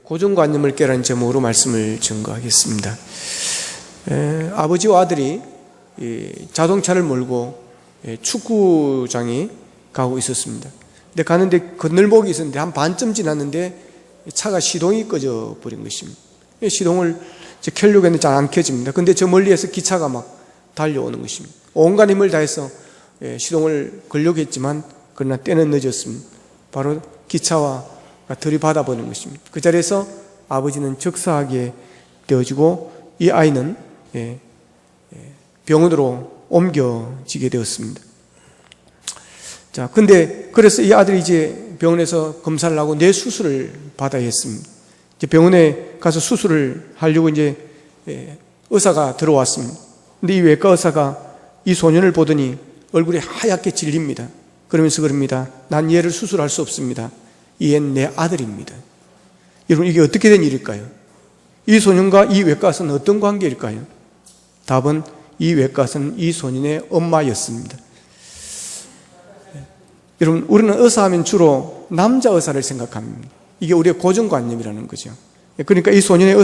고정관념을 깨라는 제목으로 말씀을 증거하겠습니다. 아버지와 아들이 자동차를 몰고 축구장에 가고 있었습니다. 근데 가는데 건널목이 있었는데 한 반쯤 지났는데 차가 시동이 꺼져 버린 것입니다. 시동을 켜려고 했는데 잘 안 켜집니다. 근데 저 멀리에서 기차가 막 달려오는 것입니다. 온갖 힘을 다해서 시동을 걸려고 했지만 그러나 때는 늦었습니다. 바로 기차와 들이받아 버리는 것입니다. 그 자리에서 아버지는 즉사하게 되어지고 이 아이는 병원으로 옮겨지게 되었습니다. 자, 근데 그래서 이 아들이 이제 병원에서 검사를 하고 뇌 수술을 받아야 했습니다. 이제 병원에 가서 수술을 하려고 이제 의사가 들어왔습니다. 근데 이 외과 의사가 이 소년을 보더니 얼굴이 하얗게 질립니다. 그러면서 그럽니다. 난 얘를 수술할 수 없습니다. 얘는 내 아들입니다. 여러분, 이게 어떻게 된 일일까요? 이 소년과 이 외과의사는 어떤 관계일까요? 답은 이 외과의사는 이 소년의 엄마였습니다. 여러분, 우리는 의사하면 주로 남자 의사를 생각합니다. 이게 우리의 고정관념이라는 거죠. 그러니까 이 소년의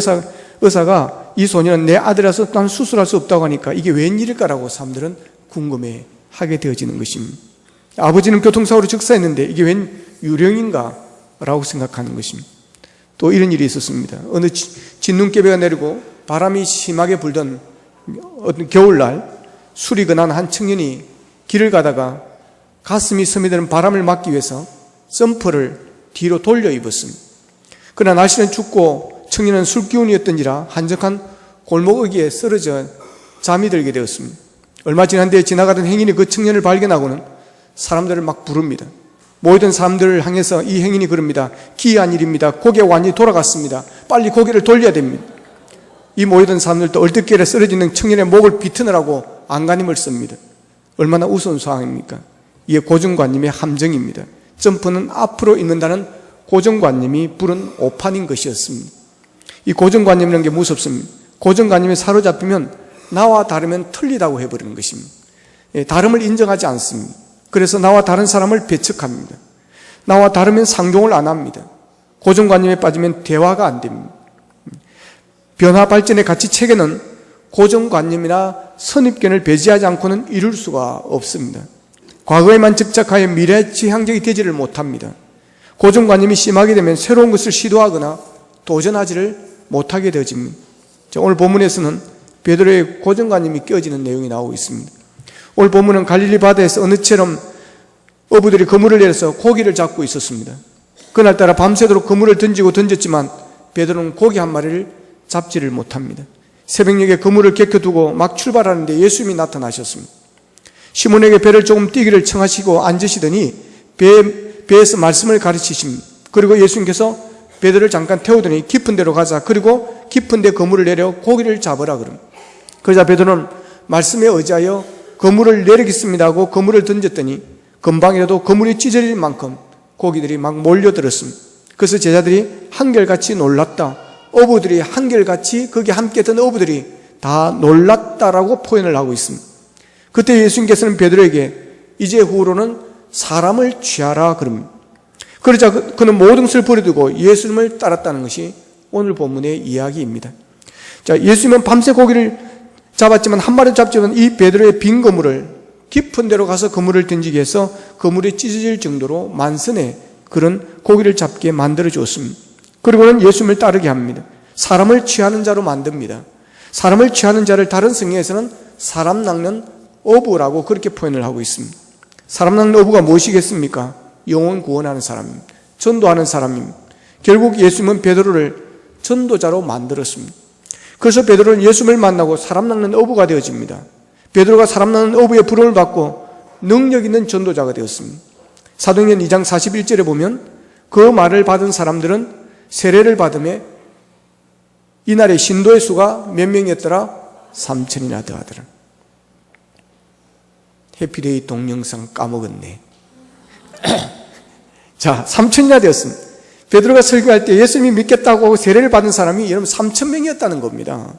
의사가 이 소년은 내 아들이라서 난 수술할 수 없다고 하니까 이게 웬일일까라고 사람들은 궁금해 하게 되어지는 것입니다. 아버지는 교통사고로 즉사했는데 이게 웬 유령인가? 라고 생각하는 것입니다. 또 이런 일이 있었습니다. 어느 진눈깨비가 내리고 바람이 심하게 불던 어떤 겨울날 술이 근한 한 청년이 길을 가다가 가슴이 스며드는 바람을 막기 위해서 점퍼를 뒤로 돌려 입었습니다. 그러나 날씨는 춥고 청년은 술기운이었던지라 한적한 골목어귀에 쓰러져 잠이 들게 되었습니다. 얼마 지난 뒤에 지나가던 행인이 그 청년을 발견하고는 사람들을 막 부릅니다. 모이던 사람들을 향해서 이 행인이 그럽니다. 기이한 일입니다. 고개가 완전히 돌아갔습니다. 빨리 고개를 돌려야 됩니다. 이 모이던 사람들도 얼뜻결에 쓰러지는 청년의 목을 비트느라고 안간힘을 씁니다. 얼마나 우스운 상황입니까? 이게 고정관념의 함정입니다. 점프는 앞으로 있는다는 고정관념이 부른 오판인 것이었습니다. 이 고정관념이라는 게 무섭습니다. 고정관념에 사로잡히면 나와 다르면 틀리다고 해버리는 것입니다. 다름을 인정하지 않습니다. 그래서 나와 다른 사람을 배척합니다. 나와 다르면 상종을 안 합니다. 고정관념에 빠지면 대화가 안 됩니다. 변화 발전의 가치 체계는 고정관념이나 선입견을 배제하지 않고는 이룰 수가 없습니다. 과거에만 집착하여 미래 지향적이 되지를 못합니다. 고정관념이 심하게 되면 새로운 것을 시도하거나 도전하지를 못하게 되어집니다. 오늘 본문에서는 베드로의 고정관념이 깨어지는 내용이 나오고 있습니다. 오늘 본문은 갈릴리 바다에서 어느처럼 어부들이 그물을 내려서 고기를 잡고 있었습니다. 그날따라 밤새도록 그물을 던졌지만 베드로는 고기 한 마리를 잡지를 못합니다. 새벽녘에 그물을 개켜두고 막 출발하는데 예수님이 나타나셨습니다. 시몬에게 배를 조금 띄기를 청하시고 앉으시더니 배에서 말씀을 가르치십니다. 그리고 예수님께서 베드로를 잠깐 태우더니 깊은 데로 가자. 그리고 깊은 데 그물을 내려 고기를 잡으라 그럽니다. 그러자 베드로는 말씀에 의지하여 그물을 내리겠습니다 하고 그물을 던졌더니 금방이라도 그물이 찢어질 만큼 고기들이 막 몰려들었습니다. 그래서 제자들이 한결같이 놀랐다. 어부들이 한결같이 거기 함께 있던 어부들이 다 놀랐다라고 표현을 하고 있습니다. 그때 예수님께서는 베드로에게 이제 후로는 사람을 취하라 그럽니다. 그러자 그는 모든 것을 버려두고 예수님을 따랐다는 것이 오늘 본문의 이야기입니다. 자, 예수님은 밤새 고기를 잡았지만 한 마리도 잡지만 이 베드로의 빈 그물을 깊은 데로 가서 그물을 던지게 해서 그물이 찢어질 정도로 만선의 그런 고기를 잡게 만들어 주었습니다. 그리고는 예수님을 따르게 합니다. 사람을 취하는 자로 만듭니다. 사람을 취하는 자를 다른 성경에서는 사람 낚는 어부라고 그렇게 표현을 하고 있습니다. 사람 낚는 어부가 무엇이겠습니까? 영혼 구원하는 사람입니다. 전도하는 사람입니다. 결국 예수님은 베드로를 전도자로 만들었습니다. 그래서 베드로는 예수님을 만나고 사람 낚는 어부가 되어집니다. 베드로가 사람 낚는 어부의 부름을 받고 능력 있는 전도자가 되었습니다. 사도행전 2장 41절에 보면 그 말을 받은 사람들은 세례를 받음에 이날의 신도의 수가 몇 명이었더라? 3,000이나 더하더라. 해피데이 동영상 까먹었네. 자, 3,000이나 되었습니다. 베드로가 설교할 때 예수님이 믿겠다고 하고 세례를 받은 사람이 여러분 3,000명이었다는 겁니다.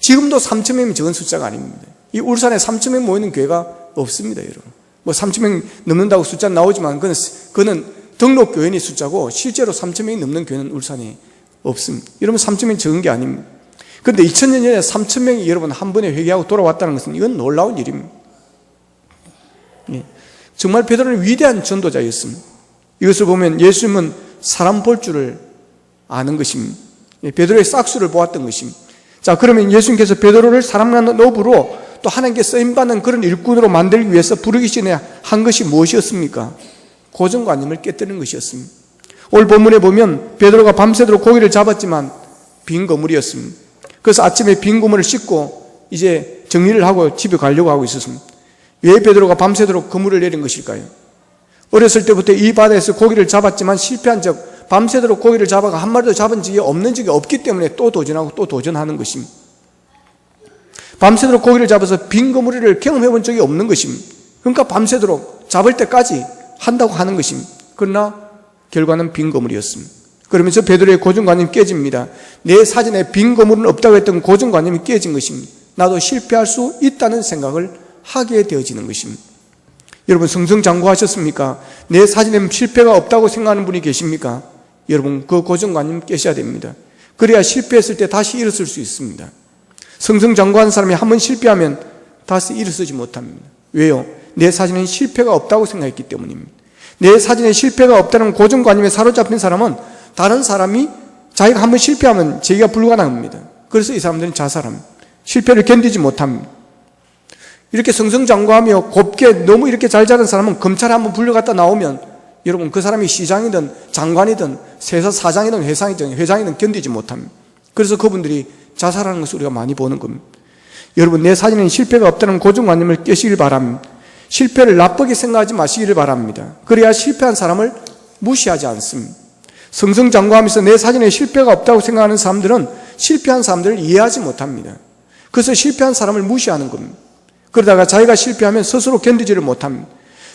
지금도 3,000명이 적은 숫자가 아닙니다. 이 울산에 3,000명 모이는 교회가 없습니다, 여러분. 뭐 3,000명 넘는다고 숫자 나오지만 그거는 등록 교인의 숫자고 실제로 3,000명이 넘는 교회는 울산에 없습니다. 여러분 3,000명이 적은 게 아닙니다. 그런데 2000년 전에 3,000명이 여러분 한 번에 회개하고 돌아왔다는 것은 이건 놀라운 일입니다. 정말 베드로는 위대한 전도자였습니다. 이것을 보면 예수님은 사람 볼 줄을 아는 것입니다. 베드로의 싹수를 보았던 것입니다. 자, 그러면 예수님께서 베드로를 사랑하는 어부로 또 하나님께 쓰임받는 그런 일꾼으로 만들기 위해서 부르기 전에 한 것이 무엇이었습니까? 고정관념을 깨뜨리는 것이었습니다. 오늘 본문에 보면 베드로가 밤새도록 고기를 잡았지만 빈 그물이었습니다. 그래서 아침에 빈 그물을 씻고 이제 정리를 하고 집에 가려고 하고 있었습니다. 왜 베드로가 밤새도록 그물을 내린 것일까요? 어렸을 때부터 이 바다에서 고기를 잡았지만 실패한 적, 밤새도록 고기를 잡아가 한 마리도 잡은 적이 없는 적이 없기 때문에 또 도전하고 또 도전하는 것입니다. 밤새도록 고기를 잡아서 빈 그물을 경험해 본 적이 없는 것입니다. 그러니까 밤새도록 잡을 때까지 한다고 하는 것입니다. 그러나 결과는 빈 그물이었습니다. 그러면서 베드로의 고정관념이 깨집니다. 내 사진에 빈 그물은 없다고 했던 고정관념이 깨진 것입니다. 나도 실패할 수 있다는 생각을 하게 되어지는 것입니다. 여러분 승승장구하셨습니까? 내 사진에 실패가 없다고 생각하는 분이 계십니까? 여러분 그 고정관념 깨셔야 됩니다. 그래야 실패했을 때 다시 일어설 수 있습니다. 승승장구하는 사람이 한 번 실패하면 다시 일어서지 못합니다. 왜요? 내 사진에 실패가 없다고 생각했기 때문입니다. 내 사진에 실패가 없다는 고정관념에 사로잡힌 사람은 다른 사람이 자기가 한 번 실패하면 제기가 불가능합니다. 그래서 이 사람들은 자살합니다. 실패를 견디지 못합니다. 이렇게 승승장구하며 곱게 너무 이렇게 잘 자란 사람은 검찰에 한번 불려갔다 나오면 여러분 그 사람이 시장이든 장관이든 세사사장이든 회장이든 견디지 못합니다. 그래서 그분들이 자살하는 것을 우리가 많이 보는 겁니다. 여러분 내 사진에는 실패가 없다는 고정관념을 깨시길 바랍니다. 실패를 나쁘게 생각하지 마시기를 바랍니다. 그래야 실패한 사람을 무시하지 않습니다. 승승장구하면서 내 사진에 실패가 없다고 생각하는 사람들은 실패한 사람들을 이해하지 못합니다. 그래서 실패한 사람을 무시하는 겁니다. 그러다가 자기가 실패하면 스스로 견디지를 못합니다.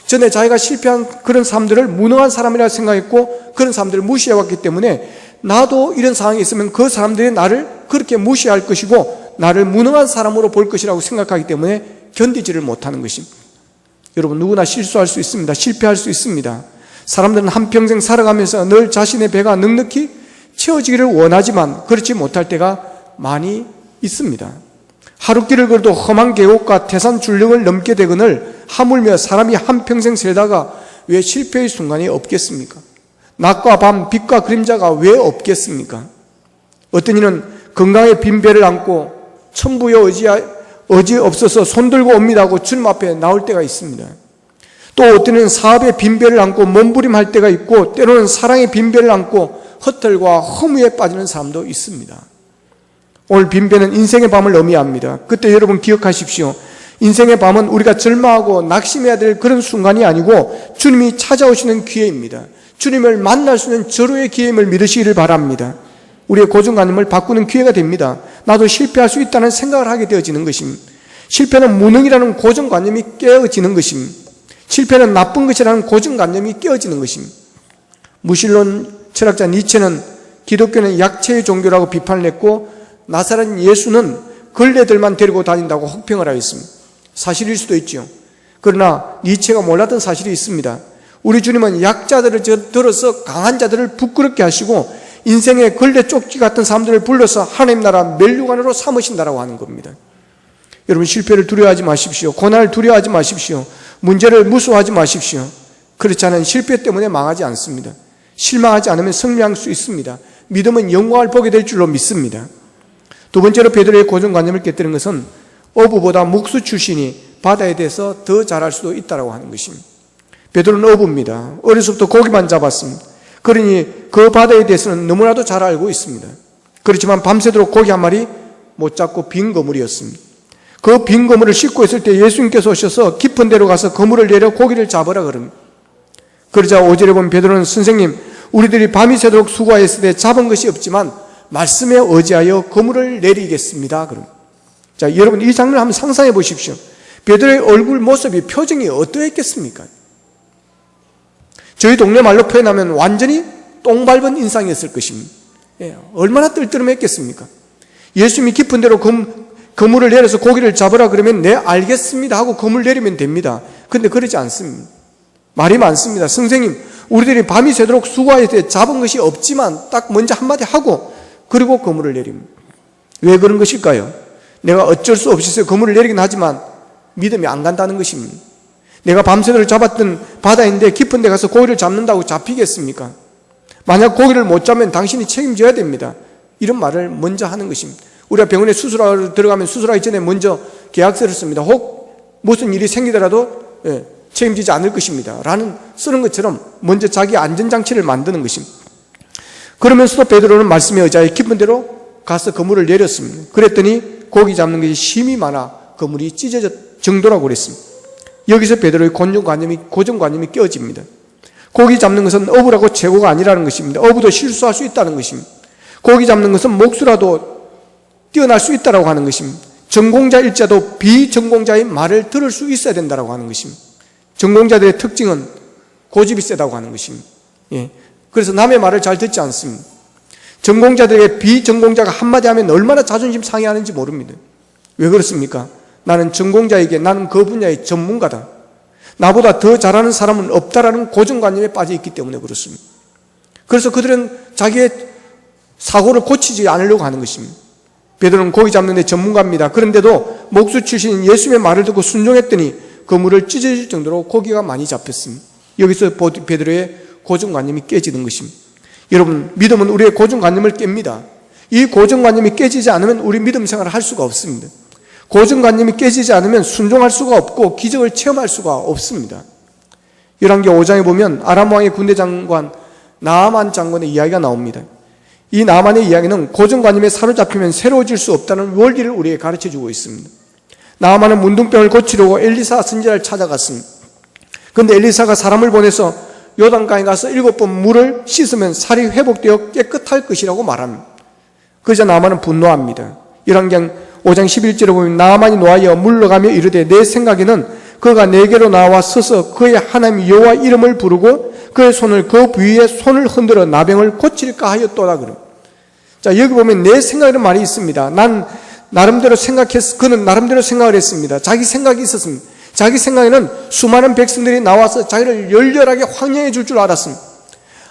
전에 자기가 실패한 그런 사람들을 무능한 사람이라 생각했고 그런 사람들을 무시해왔기 때문에 나도 이런 상황이 있으면 그 사람들이 나를 그렇게 무시할 것이고 나를 무능한 사람으로 볼 것이라고 생각하기 때문에 견디지를 못하는 것입니다. 여러분 누구나 실수할 수 있습니다. 실패할 수 있습니다. 사람들은 한평생 살아가면서 늘 자신의 배가 넉넉히 채워지기를 원하지만 그렇지 못할 때가 많이 있습니다. 하루길을 걸어도 험한 계곡과 태산 줄령을 넘게 되거늘 하물며 사람이 한평생 살다가 왜 실패의 순간이 없겠습니까? 낮과 밤, 빛과 그림자가 왜 없겠습니까? 어떤 이는 건강의 빈배를 안고 천부여 의지 없어서 손들고 옵니다 하고 주님 앞에 나올 때가 있습니다. 또 어떤 이는 사업의 빈배를 안고 몸부림할 때가 있고 때로는 사랑의 빈배를 안고 헛털과 허무에 빠지는 사람도 있습니다. 오늘 빈배는 인생의 밤을 의미합니다. 그때 여러분 기억하십시오. 인생의 밤은 우리가 절망하고 낙심해야 될 그런 순간이 아니고 주님이 찾아오시는 기회입니다. 주님을 만날 수 있는 절호의 기회임을 믿으시기를 바랍니다. 우리의 고정관념을 바꾸는 기회가 됩니다. 나도 실패할 수 있다는 생각을 하게 되어지는 것입니다. 실패는 무능이라는 고정관념이 깨어지는 것입니다. 실패는 나쁜 것이라는 고정관념이 깨어지는 것입니다. 무신론 철학자 니체는 기독교는 약체의 종교라고 비판을 했고 나사렛 예수는 걸레들만 데리고 다닌다고 혹평을 하였습니다. 사실일 수도 있죠. 그러나 니체가 몰랐던 사실이 있습니다. 우리 주님은 약자들을 들어서 강한 자들을 부끄럽게 하시고 인생의 걸레 쪽지 같은 사람들을 불러서 하나님 나라 멸류관으로 삼으신다라고 하는 겁니다. 여러분 실패를 두려워하지 마십시오. 고난을 두려워하지 마십시오. 문제를 무서워하지 마십시오. 그렇지 않은 실패 때문에 망하지 않습니다. 실망하지 않으면 승리할 수 있습니다. 믿음은 영광을 보게 될 줄로 믿습니다. 두 번째로 베드로의 고정관념을 깨뜨린 것은 어부보다 목수 출신이 바다에 대해서 더 잘할 수도 있다고 하는 것입니다. 베드로는 어부입니다. 어려서부터 고기만 잡았습니다. 그러니 그 바다에 대해서는 너무나도 잘 알고 있습니다. 그렇지만 밤새도록 고기 한 마리 못 잡고 빈 그물이었습니다. 그 빈 그물을 싣고 있을 때 예수님께서 오셔서 깊은 데로 가서 그물을 내려 고기를 잡으라 그럽니다. 그러자 5절에 보면 베드로는 선생님 우리들이 밤이 새도록 수고하였을 때 잡은 것이 없지만 말씀에 의지하여 그물을 내리겠습니다. 그럼 자 여러분 이 장면을 한번 상상해 보십시오. 베드로의 얼굴 모습이 표정이 어떠했겠습니까? 저희 동네 말로 표현하면 완전히 똥 밟은 인상이었을 것입니다. 얼마나 뜰뜨름했겠습니까? 예수님이 깊은 데로 그물을 내려서 고기를 잡으라 그러면 네 알겠습니다 하고 그물 내리면 됩니다. 그런데 그러지 않습니다. 말이 많습니다. 선생님 우리들이 밤이 새도록 수고하여 잡은 것이 없지만 딱 먼저 한마디 하고 그리고 그물을 내립니다. 왜 그런 것일까요? 내가 어쩔 수 없이 그물을 내리긴 하지만 믿음이 안 간다는 것입니다. 내가 밤새도록 잡았던 바다인데 깊은 데 가서 고기를 잡는다고 잡히겠습니까? 만약 고기를 못 잡으면 당신이 책임져야 됩니다. 이런 말을 먼저 하는 것입니다. 우리가 병원에 수술하러 들어가면 수술하기 전에 먼저 계약서를 씁니다. 혹 무슨 일이 생기더라도 책임지지 않을 것입니다 라는 쓰는 것처럼 먼저 자기 안전장치를 만드는 것입니다. 그러면서도 베드로는 말씀에 의지하여 깊은 데로 가서 그물을 내렸습니다. 그랬더니 고기 잡는 것이 힘이 많아 그물이 찢어질 정도라고 그랬습니다. 여기서 베드로의 고정관념이 깨어집니다. 고기 잡는 것은 어부라고 최고가 아니라는 것입니다. 어부도 실수할 수 있다는 것입니다. 고기 잡는 것은 목수라도 뛰어날 수 있다고 하는 것입니다. 전공자일자도 비전공자의 말을 들을 수 있어야 된다고 하는 것입니다. 전공자들의 특징은 고집이 세다고 하는 것입니다. 그래서 남의 말을 잘 듣지 않습니다. 전공자들에게 비전공자가 한마디 하면 얼마나 자존심 상해하는지 모릅니다. 왜 그렇습니까? 나는 전공자에게 나는 그 분야의 전문가다. 나보다 더 잘하는 사람은 없다라는 고정관념에 빠져 있기 때문에 그렇습니다. 그래서 그들은 자기의 사고를 고치지 않으려고 하는 것입니다. 베드로는 고기 잡는 데 전문가입니다. 그런데도 목수 출신인 예수님의 말을 듣고 순종했더니 그물을 찢어질 정도로 고기가 많이 잡혔습니다. 여기서 베드로의 고정관념이 깨지는 것입니다. 여러분, 믿음은 우리의 고정관념을 깹니다. 이 고정관념이 깨지지 않으면 우리 믿음 생활을 할 수가 없습니다. 고정관념이 깨지지 않으면 순종할 수가 없고 기적을 체험할 수가 없습니다. 열왕기하 5장에 보면 아람 왕의 군대 장관 나아만 장관의 이야기가 나옵니다. 이 나아만의 이야기는 고정관념에 사로잡히면 새로워질 수 없다는 원리를 우리에게 가르쳐주고 있습니다. 나아만은 문둥병을 고치려고 엘리사 선지자를 찾아갔습니다. 그런데 엘리사가 사람을 보내서 요단강에 가서 7번 물을 씻으면 살이 회복되어 깨끗할 것이라고 말합니다. 그러자 나아만은 분노합니다. 열왕기하 5장 11절에 보면 나아만이 노하여 물러가며 이르되 내 생각에는 그가 내게로 나와 서서 그의 하나님 여호와 이름을 부르고 그의 손을 그 부위에 손을 흔들어 나병을 고칠까 하였도다. 자, 여기 보면 내 생각이라는 말이 있습니다. 난 나름대로 그는 나름대로 생각을 했습니다. 자기 생각이 있었습니다. 자기 생각에는 수많은 백성들이 나와서 자기를 열렬하게 환영해 줄 줄 알았습니다.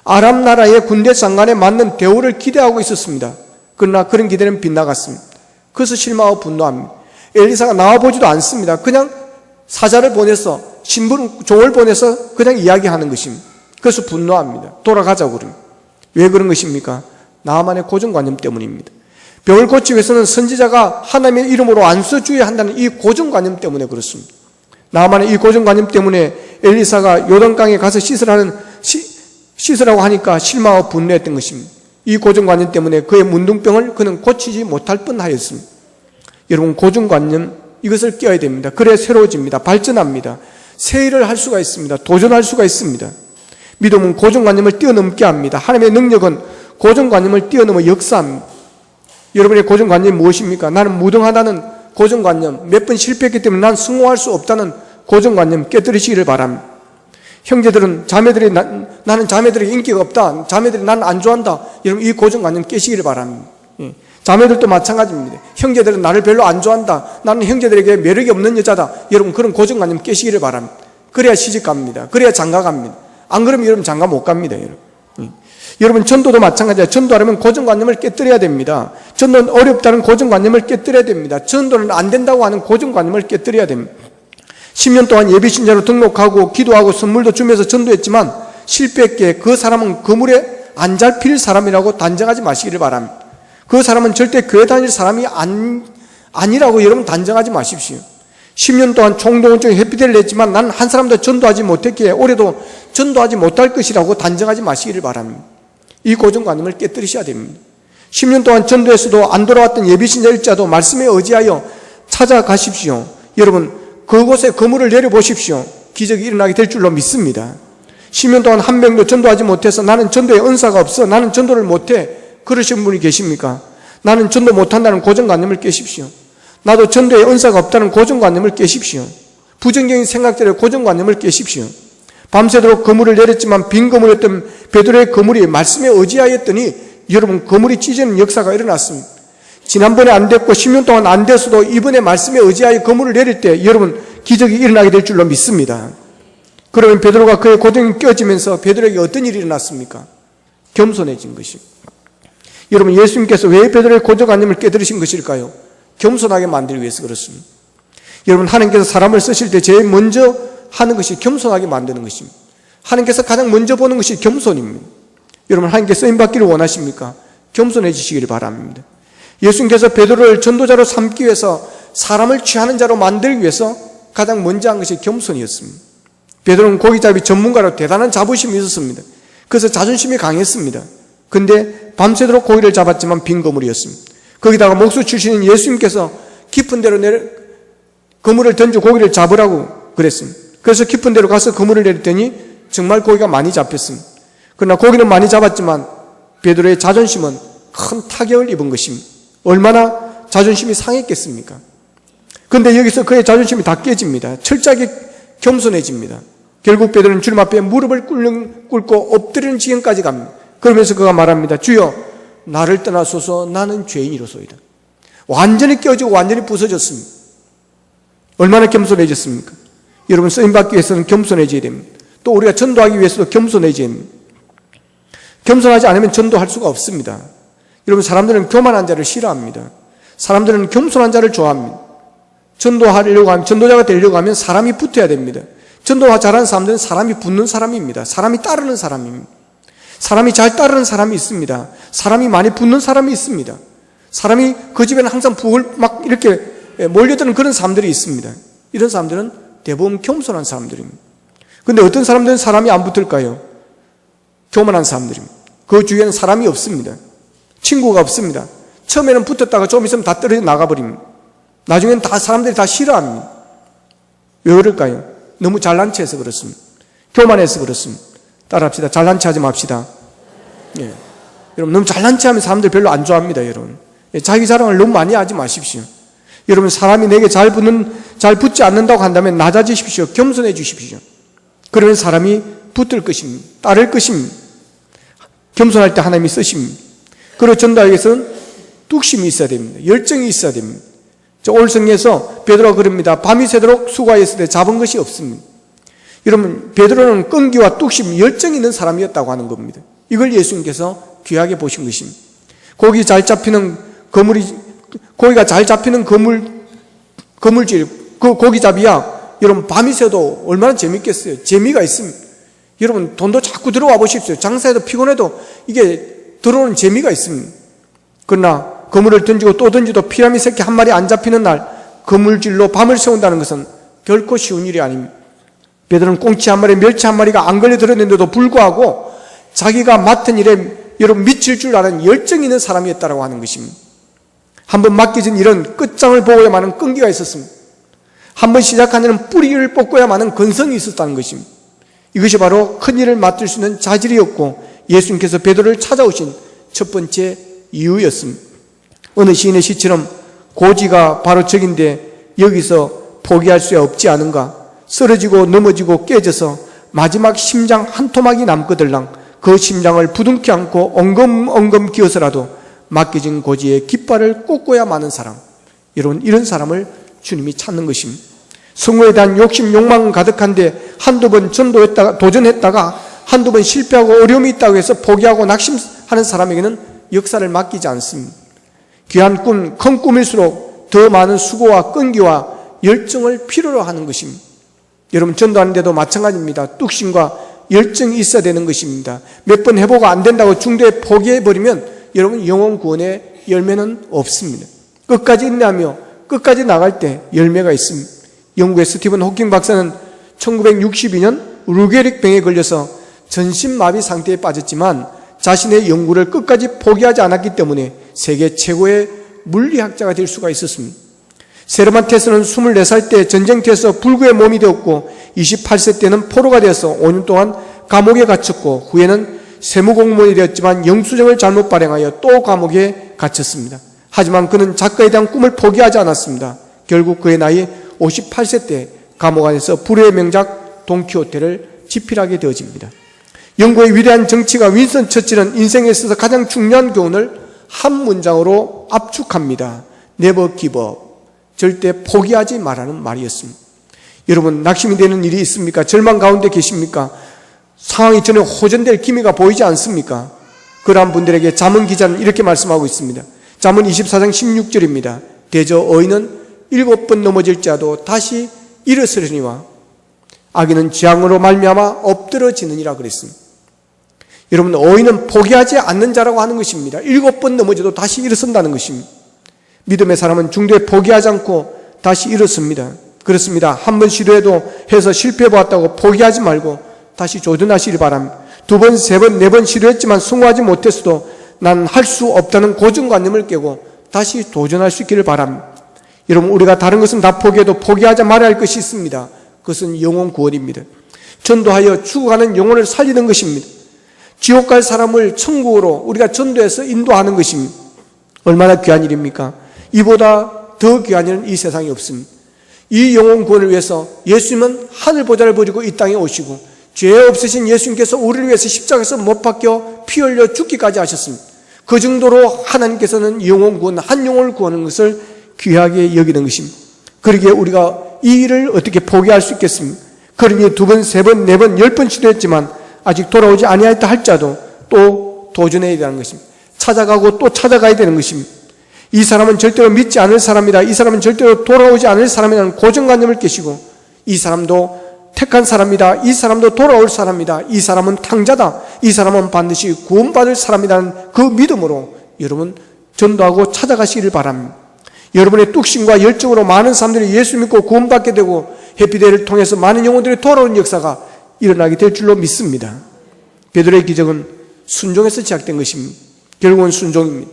아람 나라의 군대 장관에 맞는 대우를 기대하고 있었습니다. 그러나 그런 기대는 빗나갔습니다. 그래서 실망하고 분노합니다. 엘리사가 나와보지도 않습니다. 그냥 사자를 보내서 종을 보내서 그냥 이야기하는 것입니다. 그래서 분노합니다. 돌아가자고 그럽니다. 왜 그런 것입니까? 나아만의 고정관념 때문입니다. 병을 고치기 위해서는 선지자가 하나님의 이름으로 안수주의해야 한다는 이 고정관념 때문에 그렇습니다. 나아만의 이 고정관념 때문에 엘리사가 요단강에 가서 씻으라고 하니까 실망하고 분노했던 것입니다. 이 고정관념 때문에 그의 문둥병을 그는 고치지 못할 뻔하였습니다. 여러분, 고정관념 이것을 깨어야 됩니다. 그래야 새로워집니다. 발전합니다. 새 일을 할 수가 있습니다. 도전할 수가 있습니다. 믿음은 고정관념을 뛰어넘게 합니다. 하나님의 능력은 고정관념을 뛰어넘어 역사합니다. 여러분의 고정관념이 무엇입니까? 나는 무등하다는 고정관념, 몇 번 실패했기 때문에 난 성공할 수 없다는 고정관념 깨뜨리시기를 바랍니다. 형제들은 나는 자매들에게 인기가 없다. 자매들이 나는 안 좋아한다. 여러분, 이 고정관념 깨시기를 바랍니다. 자매들도 마찬가지입니다. 형제들은 나를 별로 안 좋아한다. 나는 형제들에게 매력이 없는 여자다. 여러분, 그런 고정관념 깨시기를 바랍니다. 그래야 시집 갑니다. 그래야 장가 갑니다. 안 그러면 여러분 장가 못 갑니다. 여러분, 전도도 마찬가지야. 전도하려면 고정관념을 깨뜨려야 됩니다. 전도는 어렵다는 고정관념을 깨뜨려야 됩니다. 전도는 안 된다고 하는 고정관념을 깨뜨려야 됩니다. 10년 동안 예비신자로 등록하고 기도하고 선물도 주면서 전도했지만 실패했기에 그 사람은 그물에 안 잡힐 사람이라고 단정하지 마시기를 바랍니다. 그 사람은 절대 교회 다닐 사람이 아니라고 여러분 단정하지 마십시오. 10년 동안 총동원증 회피대를 냈지만 난 한 사람도 전도하지 못했기에 올해도 전도하지 못할 것이라고 단정하지 마시기를 바랍니다. 이 고정관념을 깨뜨리셔야 됩니다. 10년 동안 전도했어도 안 돌아왔던 예비신자 일자도 말씀에 의지하여 찾아가십시오. 여러분, 그곳에 그물을 내려보십시오. 기적이 일어나게 될 줄로 믿습니다. 10년 동안 한 명도 전도하지 못해서 나는 전도에 은사가 없어, 나는 전도를 못해, 그러신 분이 계십니까? 나는 전도 못한다는 고정관념을 깨십시오. 나도 전도에 은사가 없다는 고정관념을 깨십시오. 부정적인 생각들의 고정관념을 깨십시오. 밤새도록 그물을 내렸지만 빈 그물이었던 베드로의 그물이 말씀에 의지하였더니 여러분, 그물이 찢어지는 역사가 일어났습니다. 지난번에 안 됐고 10년 동안 안 됐어도 이번에 말씀에 의지하여 그물을 내릴 때 여러분 기적이 일어나게 될 줄로 믿습니다. 그러면 베드로가 그의 고정이 깨어지면서 베드로에게 어떤 일이 일어났습니까? 겸손해진 것입니다. 여러분, 예수님께서 왜 베드로의 고정관념을 깨뜨리신 것일까요? 겸손하게 만들기 위해서 그렇습니다. 여러분, 하나님께서 사람을 쓰실 때 제일 먼저 하는 것이 겸손하게 만드는 것입니다. 하나님께서 가장 먼저 보는 것이 겸손입니다. 여러분, 하나님께 쓰임받기를 원하십니까? 겸손해지시기를 바랍니다. 예수님께서 베드로를 전도자로 삼기 위해서 사람을 취하는 자로 만들기 위해서 가장 먼저 한 것이 겸손이었습니다. 베드로는 고기잡이 전문가로 대단한 자부심이 있었습니다. 그래서 자존심이 강했습니다. 근데 밤새도록 고기를 잡았지만 빈 그물이었습니다. 거기다가 목수 출신인 예수님께서 깊은 데로 그물을 던져 고기를 잡으라고 그랬습니다. 그래서 깊은 데로 가서 그물을 내렸더니 정말 고기가 많이 잡혔습니다. 그러나 고기는 많이 잡았지만 베드로의 자존심은 큰 타격을 입은 것입니다. 얼마나 자존심이 상했겠습니까? 그런데 여기서 그의 자존심이 다 깨집니다. 철저하게 겸손해집니다. 결국 베드로는 주님 앞에 무릎을 꿇고 엎드리는 지경까지 갑니다. 그러면서 그가 말합니다. 주여, 나를 떠나소서, 나는 죄인이로소이다. 완전히 깨어지고 완전히 부서졌습니다. 얼마나 겸손해졌습니까? 여러분, 쓰임받기 위해서는 겸손해져야 됩니다. 또 우리가 전도하기 위해서도 겸손해져야 됩니다. 겸손하지 않으면 전도할 수가 없습니다. 여러분, 사람들은 교만한 자를 싫어합니다. 사람들은 겸손한 자를 좋아합니다. 전도하려고 하면, 전도자가 되려고 하면 사람이 붙어야 됩니다. 전도가 잘하는 사람들은 사람이 붙는 사람입니다. 사람이 따르는 사람입니다. 사람이 잘 따르는 사람이 있습니다. 사람이 많이 붙는 사람이 있습니다. 사람이 그 집에는 항상 북을 막 이렇게 몰려드는 그런 사람들이 있습니다. 이런 사람들은 대부분 겸손한 사람들입니다. 그런데 어떤 사람들은 사람이 안 붙을까요? 교만한 사람들입니다. 그 주위에는 사람이 없습니다. 친구가 없습니다. 처음에는 붙었다가 좀 있으면 다 떨어져 나가버립니다. 나중에는 다 사람들이 다 싫어합니다. 왜 그럴까요? 너무 잘난 체해서 그렇습니다. 교만해서 그렇습니다. 따라합시다. 잘난 체하지 맙시다. 예. 여러분, 너무 잘난 체하면 사람들 별로 안 좋아합니다. 여러분, 예. 자기 자랑을 너무 많이 하지 마십시오. 여러분, 사람이 내게 잘 붙지 않는다고 한다면 낮아지십시오. 겸손해 주십시오. 그러면 사람이 붙을 것입니다. 따를 것입니다. 겸손할 때 하나님이 쓰십니다. 그리고 전도하기 위해서는 뚝심이 있어야 됩니다. 열정이 있어야 됩니다. 오늘 성경에서 베드로가 그럽니다. 밤이 새도록 수고하였을 때 잡은 것이 없습니다. 여러분, 베드로는 끈기와 뚝심, 열정이 있는 사람이었다고 하는 겁니다. 이걸 예수님께서 귀하게 보신 것입니다. 고기가 잘 잡히는 그물질, 그 고기잡이야. 여러분, 밤이 새도 얼마나 재밌겠어요. 재미가 있습니다. 여러분, 돈도 자꾸 들어와 보십시오. 장사해도 피곤해도 이게 들어오는 재미가 있습니다. 그러나 그물을 던지고 또 던지도 피라미 새끼 한 마리 안 잡히는 날 그물질로 밤을 새운다는 것은 결코 쉬운 일이 아닙니다. 베드로는 꽁치 한 마리, 멸치 한 마리가 안 걸려 들었는데도 불구하고 자기가 맡은 일에 여러분 미칠 줄 아는 열정이 있는 사람이었다고 하는 것입니다. 한번 맡겨진 일은 끝장을 보고야만 하는 끈기가 있었습니다. 한번 시작한 일은 뿌리를 뽑고야만 하는 근성이 있었다는 것입니다. 이것이 바로 큰 일을 맡을 수 있는 자질이었고 예수님께서 베드로를 찾아오신 첫 번째 이유였습니다. 어느 시인의 시처럼 고지가 바로 저긴데 여기서 포기할 수 없지 않은가? 쓰러지고 넘어지고 깨져서 마지막 심장 한 토막이 남거들랑 그 심장을 부둥켜 안고 엉금엉금 기어서라도 맡겨진 고지에 깃발을 꽂고야 마는 사람. 여러분, 이런 사람을 주님이 찾는 것입니다. 성공에 대한 욕심, 욕망은 가득한데 한두 번 도전했다가 한두 번 실패하고 어려움이 있다고 해서 포기하고 낙심하는 사람에게는 역사를 맡기지 않습니다. 귀한 꿈, 큰 꿈일수록 더 많은 수고와 끈기와 열정을 필요로 하는 것입니다. 여러분, 전도하는데도 마찬가지입니다. 뚝심과 열정이 있어야 되는 것입니다. 몇 번 해보고 안 된다고 중도에 포기해버리면 여러분, 영혼 구원의 열매는 없습니다. 끝까지 인내하며 끝까지 나갈 때 열매가 있습니다. 영국의 스티븐 호킹 박사는 1962년 루게릭 병에 걸려서 전신마비 상태에 빠졌지만 자신의 연구를 끝까지 포기하지 않았기 때문에 세계 최고의 물리학자가 될 수가 있었습니다. 세르반테스는 24살 때 전쟁터에서 불구의 몸이 되었고 28세 때는 포로가 되어서 5년 동안 감옥에 갇혔고 후에는 세무공무원이 되었지만 영수증을 잘못 발행하여 또 감옥에 갇혔습니다. 하지만 그는 작가에 대한 꿈을 포기하지 않았습니다. 결국 그의 나이 58세 때 감옥 안에서 불후의 명작 돈키호테를 집필하게 되어집니다. 영국의 위대한 정치가 윈스턴 처칠은 인생에 있어서 가장 중요한 교훈을 한 문장으로 압축합니다. Never give up. 절대 포기하지 말라는 말이었습니다. 여러분, 낙심이 되는 일이 있습니까? 절망 가운데 계십니까? 상황이 전혀 호전될 기미가 보이지 않습니까? 그러한 분들에게 잠언 기자는 이렇게 말씀하고 있습니다. 잠언 24장 16절입니다. 대저 어인은 7번 넘어질지라도 다시 일어서려니와 악인은 재앙으로 말미암아 엎드러지느니라 그랬습니다. 여러분, 어인은 포기하지 않는 자라고 하는 것입니다. 7번 넘어져도 다시 일어선다는 것입니다. 믿음의 사람은 중도에 포기하지 않고 다시 일어섭니다. 그렇습니다. 한 번 시도해도 해서 실패해보았다고 포기하지 말고 다시 도전하시길 바랍니다. 2번, 3번, 4번 시도했지만 성공하지 못했어도 난 할 수 없다는 고정관념을 깨고 다시 도전할 수 있기를 바랍니다. 여러분, 우리가 다른 것은 다 포기해도 포기하지 말아야 할 것이 있습니다. 그것은 영혼 구원입니다. 전도하여 죽어가는 영혼을 살리는 것입니다. 지옥 갈 사람을 천국으로 우리가 전도해서 인도하는 것입니다. 얼마나 귀한 일입니까? 이보다 더 귀한 일은 이 세상에 없습니다. 이 영혼 구원을 위해서 예수님은 하늘 보좌를 버리고 이 땅에 오시고 죄 없으신 예수님께서 우리를 위해서 십자가에서 못 박혀 피 흘려 죽기까지 하셨습니다. 그 정도로 하나님께서는 영혼 구원, 한 영혼을 구하는 것을 귀하게 여기는 것입니다. 그러기에 우리가 이 일을 어떻게 포기할 수 있겠습니까? 그러니 2번, 3번, 4번, 10번 시도했지만 아직 돌아오지 아니하였다 할지라도 또 도전해야 되는 것입니다. 찾아가고 또 찾아가야 되는 것입니다. 이 사람은 절대로 믿지 않을 사람이다. 이 사람은 절대로 돌아오지 않을 사람이라는 고정관념을 깨시고 이 사람도 택한 사람이다. 이 사람도 돌아올 사람이다. 이 사람은 탕자다. 이 사람은 반드시 구원받을 사람이라는 그 믿음으로 여러분 전도하고 찾아가시기를 바랍니다. 여러분의 뚝심과 열정으로 많은 사람들이 예수 믿고 구원받게 되고 해피데이를 통해서 많은 영혼들이 돌아오는 역사가 일어나게 될 줄로 믿습니다. 베드로의 기적은 순종에서 시작된 것입니다. 결국은 순종입니다.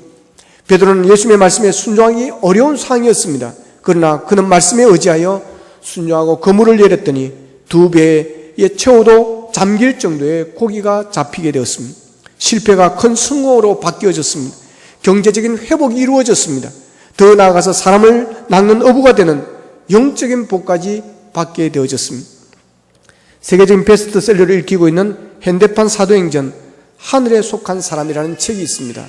베드로는 예수님의 말씀에 순종하기 어려운 상황이었습니다. 그러나 그는 말씀에 의지하여 순종하고 그물을 내렸더니 2배의 채워도 잠길 정도의 고기가 잡히게 되었습니다. 실패가 큰 성공으로 바뀌어졌습니다. 경제적인 회복이 이루어졌습니다. 더 나아가서 사람을 낚는 어부가 되는 영적인 복까지 받게 되어졌습니다. 세계적인 베스트셀러를 일으키고 있는 현대판 사도행전 하늘에 속한 사람이라는 책이 있습니다.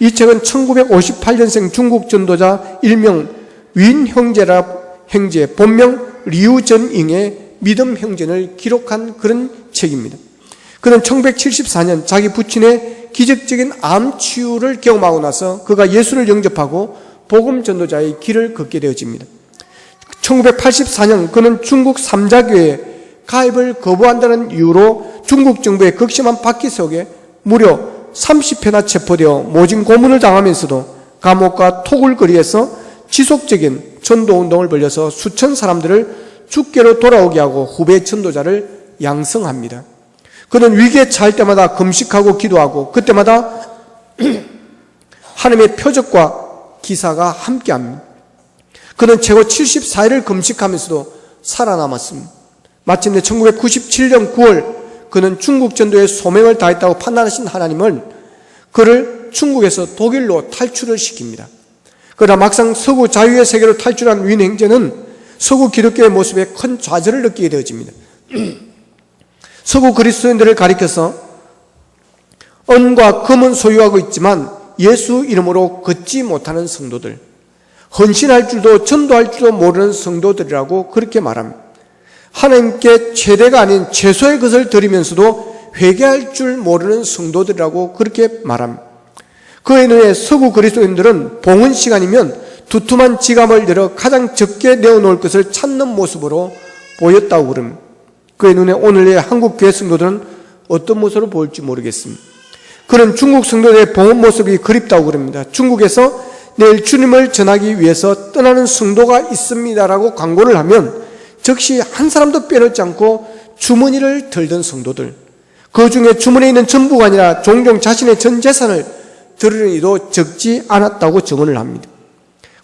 이 책은 1958년생 중국 전도자 일명 윈 형제, 본명 리우전잉의 믿음 형전을 기록한 그런 책입니다. 그는 1974년 자기 부친의 기적적인 암 치유를 경험하고 나서 그가 예수를 영접하고 복음 전도자의 길을 걷게 되어집니다. 1984년 그는 중국 삼자교회에 가입을 거부한다는 이유로 중국 정부의 극심한 박해 속에 무려 30회나 체포되어 모진 고문을 당하면서도 감옥과 토굴거리에서 지속적인 전도운동을 벌여서 수천 사람들을 주께로 돌아오게 하고 후배 전도자를 양성합니다. 그는 위기에 처할 때마다 금식하고 기도하고 그때마다 하나님의 표적과 기사가 함께합니다. 그는 최고 74일을 금식하면서도 살아남았습니다. 마침내 1997년 9월 그는 중국 전도에 소명을 다했다고 판단하신 하나님은 그를 중국에서 독일로 탈출을 시킵니다. 그러나 막상 서구 자유의 세계로 탈출한 윈 형제는 서구 기독교의 모습에 큰 좌절을 느끼게 되어집니다. 서구 그리스도인들을 가리켜서 은과 금은 소유하고 있지만 예수 이름으로 걷지 못하는 성도들, 헌신할 줄도 전도할 줄도 모르는 성도들이라고 그렇게 말합니다. 하나님께 최대가 아닌 최소의 것을 드리면서도 회개할 줄 모르는 성도들이라고 그렇게 말합니다. 그에 의해 서구 그리스도인들은 봉헌 시간이면 두툼한 지갑을 열어 가장 적게 내어놓을 것을 찾는 모습으로 보였다고 그럽니다. 그의 눈에 오늘의 한국 교회 성도들은 어떤 모습으로 보일지 모르겠습니다. 그는 중국 성도들의 봉헌 모습이 그립다고 그럽니다. 중국에서 내일 주님을 전하기 위해서 떠나는 성도가 있습니다라고 광고를 하면 즉시 한 사람도 빼놓지 않고 주머니를 들던 성도들, 그 중에 주머니에 있는 전부가 아니라 종종 자신의 전 재산을 들으는 이도 적지 않았다고 증언을 합니다.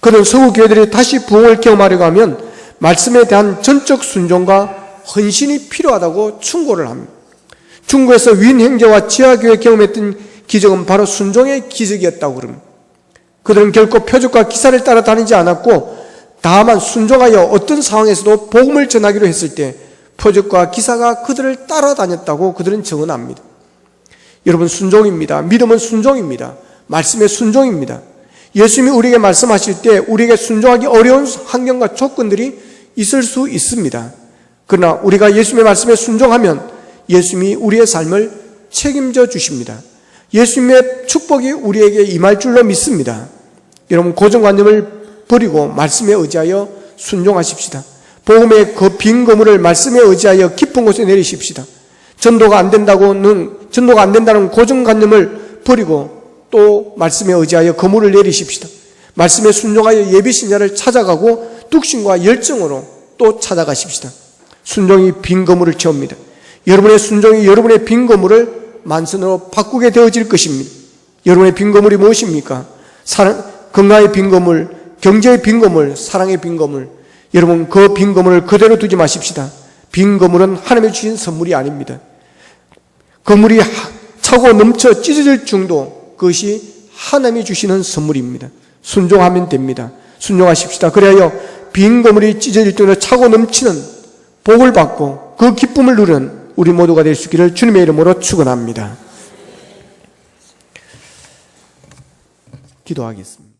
그는 서구 교회들이 다시 부흥을 경험하려고 하면 말씀에 대한 전적 순종과 헌신이 필요하다고 충고를 합니다. 중국에서 윈 형제와 지하교회 경험했던 기적은 바로 순종의 기적이었다고 그럽니다. 그들은 결코 표적과 기사를 따라다니지 않았고 다만 순종하여 어떤 상황에서도 복음을 전하기로 했을 때 표적과 기사가 그들을 따라다녔다고 그들은 증언합니다. 여러분, 순종입니다. 믿음은 순종입니다. 말씀의 순종입니다. 예수님이 우리에게 말씀하실 때 우리에게 순종하기 어려운 환경과 조건들이 있을 수 있습니다. 그러나 우리가 예수님의 말씀에 순종하면 예수님이 우리의 삶을 책임져 주십니다. 예수님의 축복이 우리에게 임할 줄로 믿습니다. 여러분, 고정관념을 버리고 말씀에 의지하여 순종하십시다. 복음의 그 빈 그물을 말씀에 의지하여 깊은 곳에 내리십시다. 전도가 안 된다는 고정관념을 버리고 또 말씀에 의지하여 그물을 내리십시다. 말씀에 순종하여 예비신자를 찾아가고 뚝심과 열정으로 또 찾아가십시다. 순종이 빈 그물을 채웁니다. 여러분의 순종이 여러분의 빈 그물을 만선으로 바꾸게 되어질 것입니다. 여러분의 빈 그물이 무엇입니까? 건강의 빈 그물, 경제의 빈 그물, 사랑의 빈 그물. 여러분, 그 빈 그물을 그대로 두지 마십시다. 빈 그물은 하나님이 주신 선물이 아닙니다. 그물이 차고 넘쳐 찢어질 정도, 그것이 하나님이 주시는 선물입니다. 순종하면 됩니다. 순종하십시다. 그래야 빈 그물이 찢어질 정도로 차고 넘치는 복을 받고 그 기쁨을 누리는 우리 모두가 될 수 있기를 주님의 이름으로 축원합니다. 기도하겠습니다.